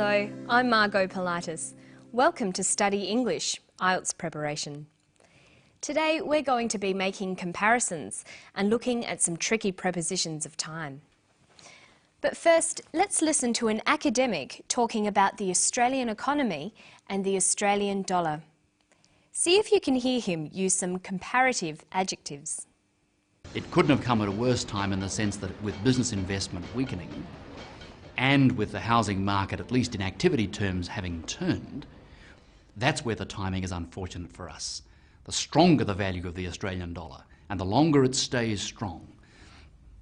Hello, I'm Margot Pilatus. Welcome to Study English, IELTS preparation. Today we're going to be making comparisons and looking at some tricky prepositions of time. But first, let's listen to an academic talking about the Australian economy and the Australian dollar. See if you can hear him use some comparative adjectives. It couldn't have come at a worse time in the sense that with business investment weakening and with the housing market, at least in activity terms, having turned, that's where the timing is unfortunate for us. The stronger the value of the Australian dollar and the longer it stays strong,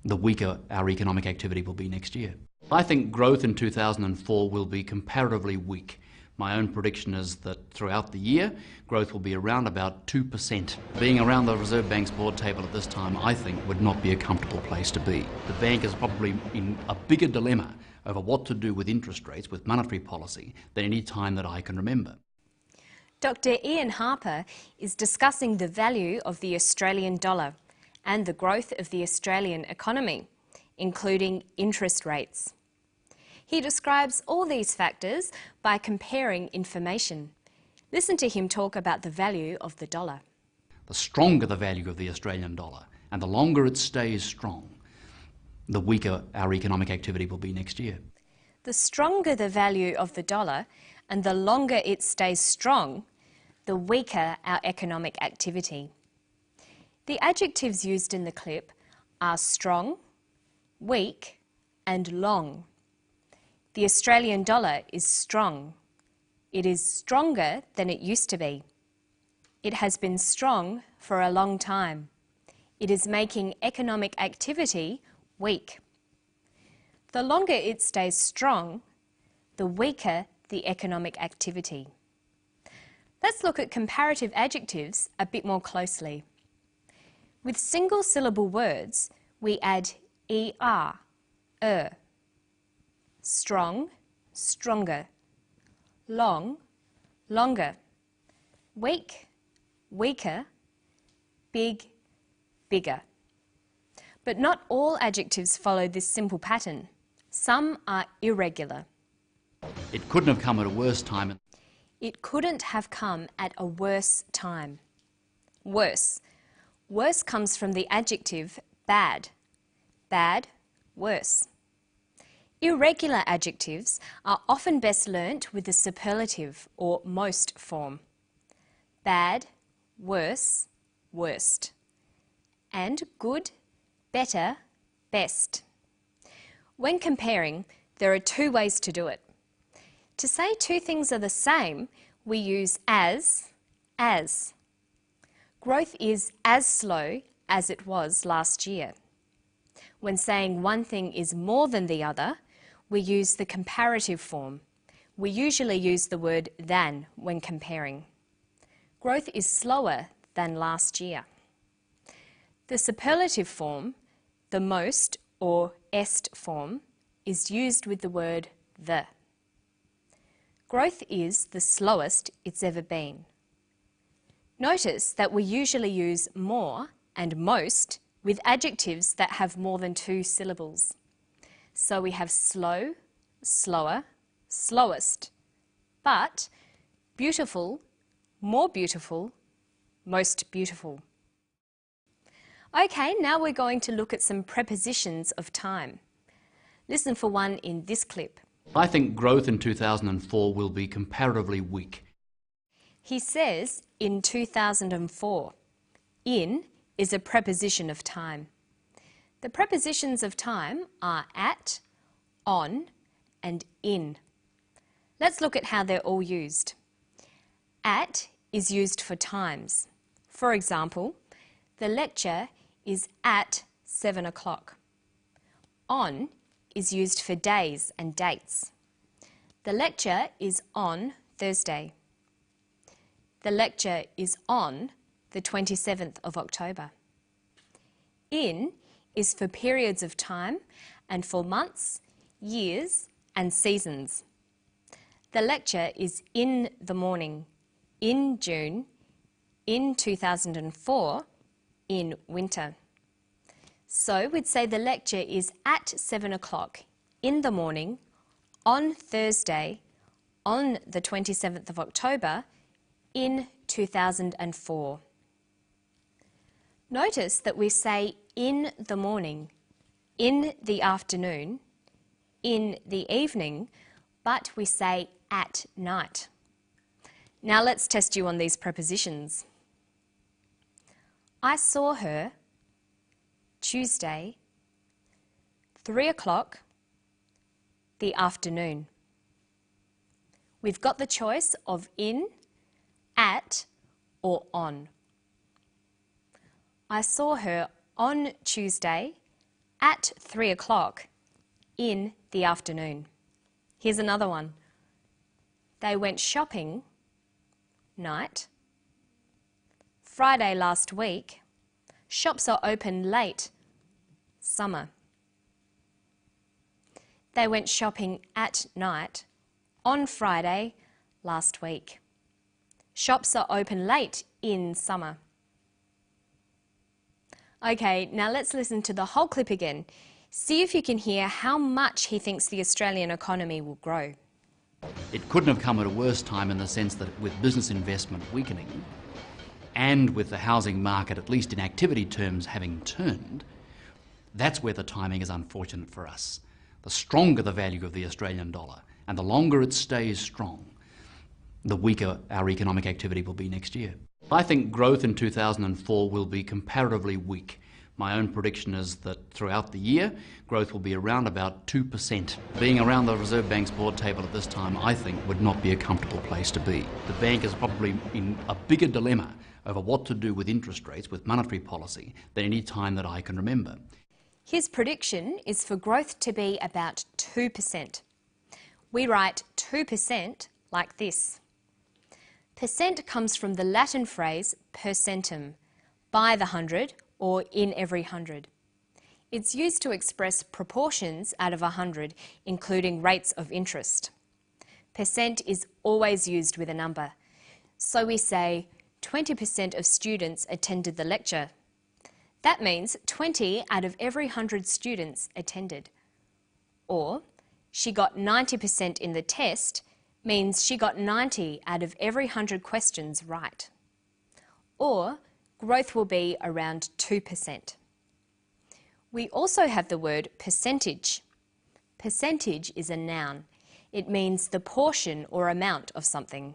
the weaker our economic activity will be next year. I think growth in 2004 will be comparatively weak. My own prediction is that throughout the year, growth will be around about 2%. Being around the Reserve Bank's board table at this time, I think, would not be a comfortable place to be. The bank is probably in a bigger dilemma over what to do with interest rates, with monetary policy, than any time that I can remember. Dr. Ian Harper is discussing the value of the Australian dollar and the growth of the Australian economy, including interest rates. He describes all these factors by comparing information. Listen to him talk about the value of the dollar. The stronger the value of the Australian dollar and the longer it stays strong, the weaker our economic activity will be next year. The stronger the value of the dollar and the longer it stays strong, the weaker our economic activity. The adjectives used in the clip are strong, weak, and long. The Australian dollar is strong. It is stronger than it used to be. It has been strong for a long time. It is making economic activity weak. The longer it stays strong, the weaker the economic activity. Let's look at comparative adjectives a bit more closely. With single-syllable words, we add er. Strong, stronger. Long, longer. Weak, weaker. Big, bigger. But not all adjectives follow this simple pattern. Some are irregular. It couldn't have come at a worse time. It couldn't have come at a worse time. Worse. Worse comes from the adjective bad. Bad, worse. Irregular adjectives are often best learnt with the superlative or most form. Bad, worse, worst. And good, better, best. When comparing, there are two ways to do it. To say two things are the same, we use as. Growth is as slow as it was last year. When saying one thing is more than the other, we use the comparative form. We usually use the word than when comparing. Growth is slower than last year. The superlative form, the most or est form, is used with the word the. Growth is the slowest it's ever been. Notice that we usually use more and most with adjectives that have more than two syllables. So we have slow, slower, slowest, but beautiful, more beautiful, most beautiful. Okay, now we're going to look at some prepositions of time. Listen for one in this clip. I think growth in 2004 will be comparatively weak. He says in 2004. In is a preposition of time. The prepositions of time are at, on, and in. Let's look at how they're all used. At is used for times. For example, the lecture is at 7 o'clock. On is used for days and dates. The lecture is on Thursday. The lecture is on the 27th of October. In is for periods of time and for months, years and seasons. The lecture is in the morning, in June, in 2004, in winter. So we'd say the lecture is at 7 o'clock in the morning, on Thursday, on the 27th of October in 2004. Notice that we say in the morning, in the afternoon, in the evening, but we say at night. Now let's test you on these prepositions. I saw her Tuesday, 3 o'clock, the afternoon. We've got the choice of in, at, or on. I saw her on Tuesday at 3 o'clock in the afternoon. Here's another one. They went shopping night. Friday last week. Shops are open late. Summer. They went shopping at night on Friday last week. Shops are open late in summer. Okay, now let's listen to the whole clip again. See if you can hear how much he thinks the Australian economy will grow. It couldn't have come at a worse time in the sense that with business investment weakening and with the housing market, at least in activity terms, having turned, that's where the timing is unfortunate for us. The stronger the value of the Australian dollar and the longer it stays strong, the weaker our economic activity will be next year. I think growth in 2004 will be comparatively weak. My own prediction is that throughout the year, growth will be around about 2%. Being around the Reserve Bank's board table at this time, I think, would not be a comfortable place to be. The bank is probably in a bigger dilemma over what to do with interest rates, with monetary policy, than any time that I can remember. His prediction is for growth to be about 2%. We write 2% like this. Percent comes from the Latin phrase per centum, by the 100 or in every 100. It's used to express proportions out of 100, including rates of interest. Percent is always used with a number. So we say 20% of students attended the lecture. That means 20 out of every 100 students attended. Or she got 90% in the test means she got 90 out of every 100 questions right. Or growth will be around 2%. We also have the word percentage. Percentage is a noun. It means the portion or amount of something.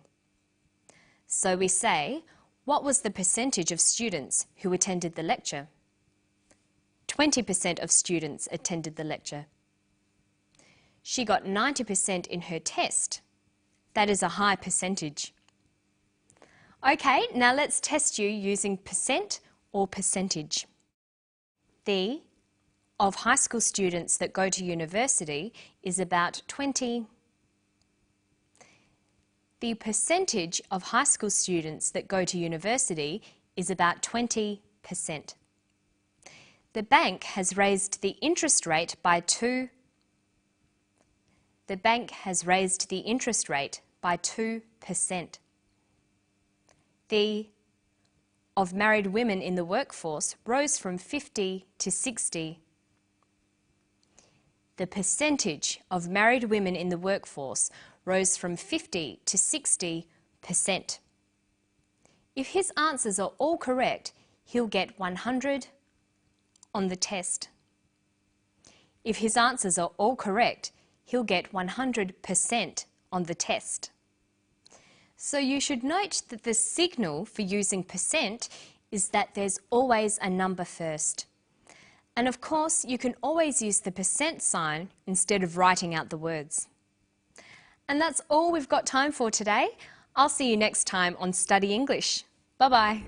So we say, what was the percentage of students who attended the lecture? 20% of students attended the lecture. She got 90% in her test. That is a high percentage. Okay, now let's test you using percent or percentage. The of high school students that go to university is about 20. The percentage of high school students that go to university is about 20%. The bank has raised the interest rate by 2%. The bank has raised the interest rate by 2%. The of married women in the workforce rose from 50 to 60. The percentage of married women in the workforce rose from 50 to 60%. If his answers are all correct, he'll get 100 on the test. If his answers are all correct, he'll get 100% on the test. So you should note that the signal for using percent is that there's always a number first. And of course, you can always use the percent sign instead of writing out the words. And that's all we've got time for today. I'll see you next time on Study English. Bye-bye.